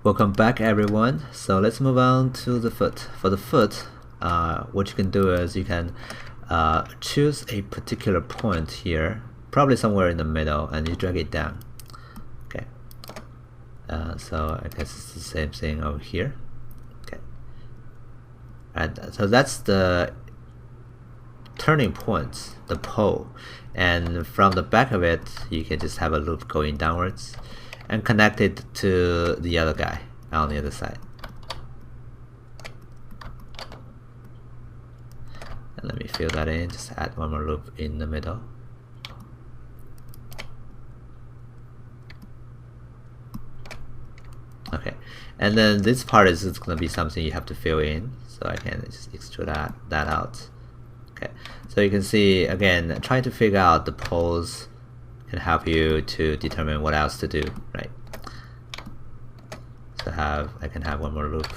Welcome back everyone. So let's move on to the foot. For the foot, what you can do is you can choose a particular point here, probably somewhere in the middle, and you drag it down. Okay. So I guess it's the same thing over here. Okay. And so that's the turning point, the pole, and from the back of it, you can just have a loop going downwards and connect it to the other guy on the other side. And let me fill that in, just add one more loop in the middle. Okay, and then this part is going to be something you have to fill in, so I can just extrude that out. Okay, so you can see, again, trying to figure out the poles can help you to determine what else to do, right? So I can have one more loop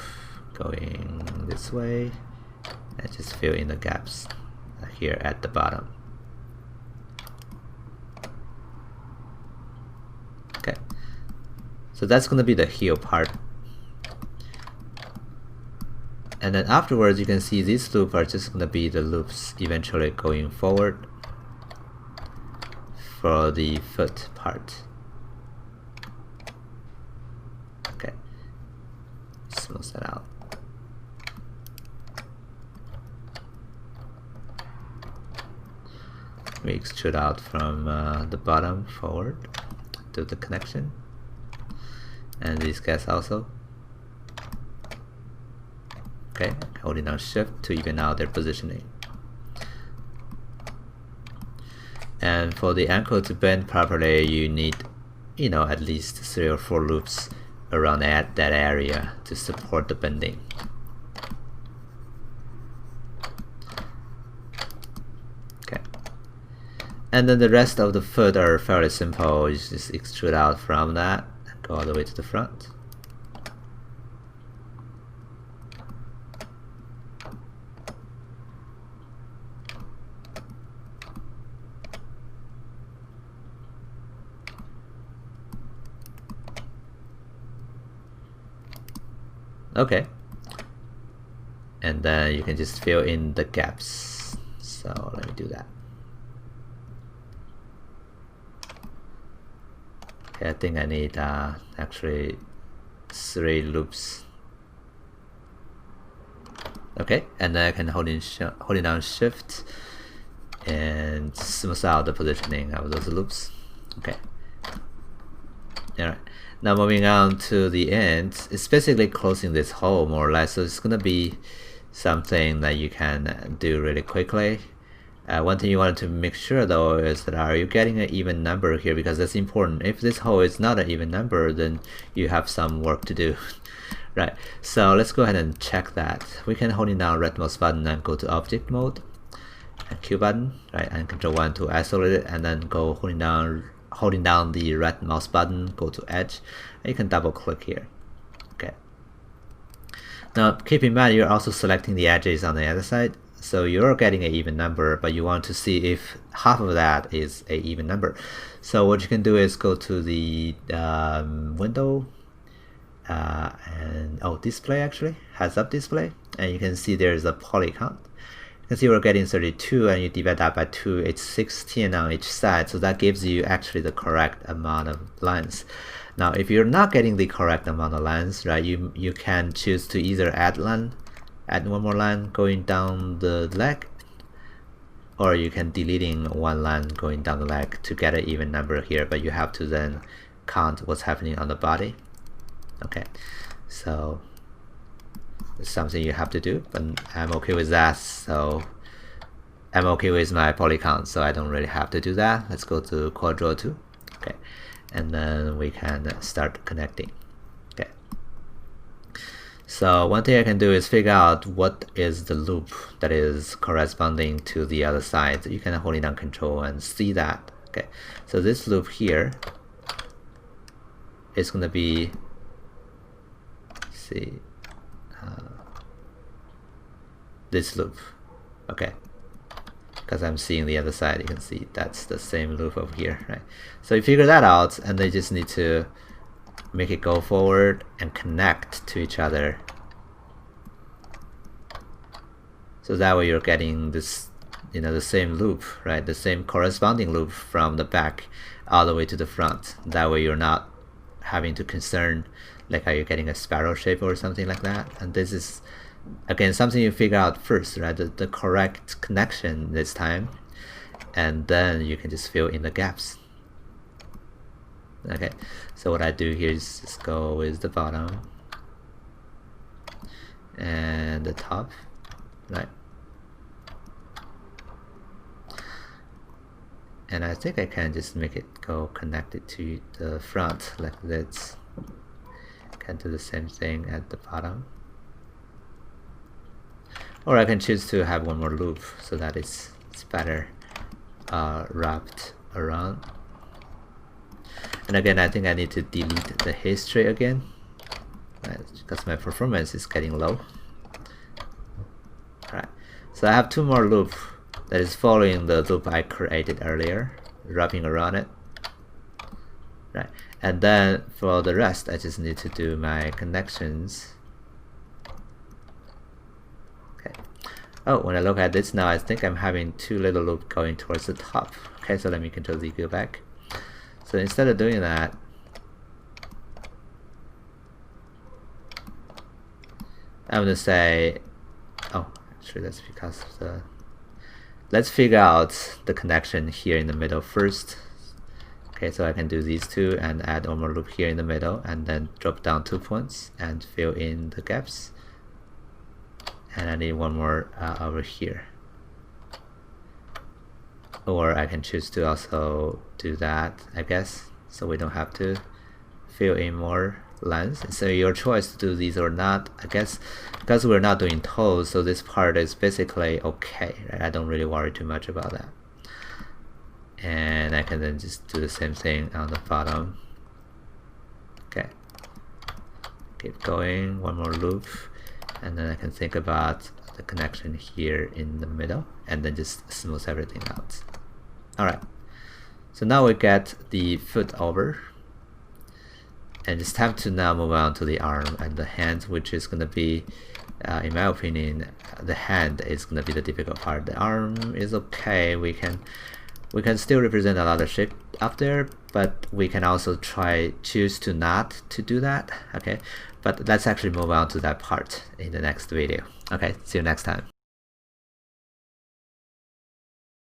going this way and just fill in the gaps here at the bottom. Okay, so that's going to be the heel part. And then afterwards, you can see these loops are just going to be the loops eventually going forward for the foot part. Okay, smooth that out. We extrude out from the bottom forward to the connection, and these guys also. Okay, holding down shift to even out their positioning. And for the ankle to bend properly, you need, at least 3 or 4 loops around that area to support the bending. Okay. And then the rest of the foot are fairly simple. You just extrude out from that and go all the way to the front. Okay, and then you can just fill in the gaps. So let me do that. Okay, I think I need actually 3 loops. Okay, and then I can holding down shift and smooth out the positioning of those loops. Okay. Alright. Now moving on to the end, it's basically closing this hole more or less, so it's going to be something that you can do really quickly. One thing you want to make sure though is that are you getting an even number here, because that's important. If this hole is not an even number, then you have some work to do. Right, so let's go ahead and check that. We can hold down right mouse button and go to object mode, and Q button, right, and Control 1 to isolate it, and then go holding down the right mouse button, go to edge, and you can double click here. Okay. Now keep in mind you're also selecting the edges on the other side, so you're getting an even number, but you want to see if half of that is an even number. So what you can do is go to the window and display, actually heads up display, and you can see there's a poly count. You can see we're getting 32, and you divide that by 2, it's 16 on each side, so that gives you actually the correct amount of lines. Now if you're not getting the correct amount of lines, right, you can choose to either add one more line going down the leg, or you can deleting one line going down the leg to get an even number here, but you have to then count what's happening on the body. Okay, so it's something you have to do, but I'm okay with that, so I'm okay with my poly count, so I don't really have to do that. Let's go to Quad Draw 2. Okay, and then we can start connecting. Okay, so one thing I can do is figure out what is the loop that is corresponding to the other side. You can hold down Control and see that. Okay, so this loop here is going to be, this loop. Okay, because I'm seeing the other side, you can see that's the same loop over here, right? So you figure that out, and they just need to make it go forward and connect to each other. So that way you're getting this, the same loop, right? The same corresponding loop from the back all the way to the front. That way you're not having to concern like are you getting a spiral shape or something like that. And this is again something you figure out first, right? The correct connection this time, and then you can just fill in the gaps. Okay, so what I do here is just go with the bottom and the top, right? And I think I can just make it go connected to the front like this. Can do the same thing at the bottom. Or I can choose to have one more loop so that it's better wrapped around. And again, I think I need to delete the history again, right, because my performance is getting low. Alright, so I have two more loops that is following the loop I created earlier, wrapping around it. Right, and then for the rest, I just need to do my connections. Okay. Oh, when I look at this now, I think I'm having two little loops going towards the top. Okay, so let me Control Z, go back. So instead of doing that, I'm gonna say, oh, actually that's because of the, let's figure out the connection here in the middle first. Okay, so I can do these two and add one more loop here in the middle, and then drop down 2 points and fill in the gaps. And I need one more over here. Or I can choose to also do that, I guess, so we don't have to fill in more lines. So your choice to do these or not, I guess, because we're not doing toes, so this part is basically okay, right? I don't really worry too much about that. And I can then just do the same thing on the bottom. Okay, keep going, one more loop, and then I can think about the connection here in the middle, and then just smooth everything out. Alright, so now we get the foot over, and it's time to now move on to the arm and the hand, which is going to be, in my opinion, the hand is going to be the difficult part. The arm is okay, we can still represent a lot of shape up there, but we can also choose to not to do that. Okay, but let's actually move on to that part in the next video. Okay, see you next time.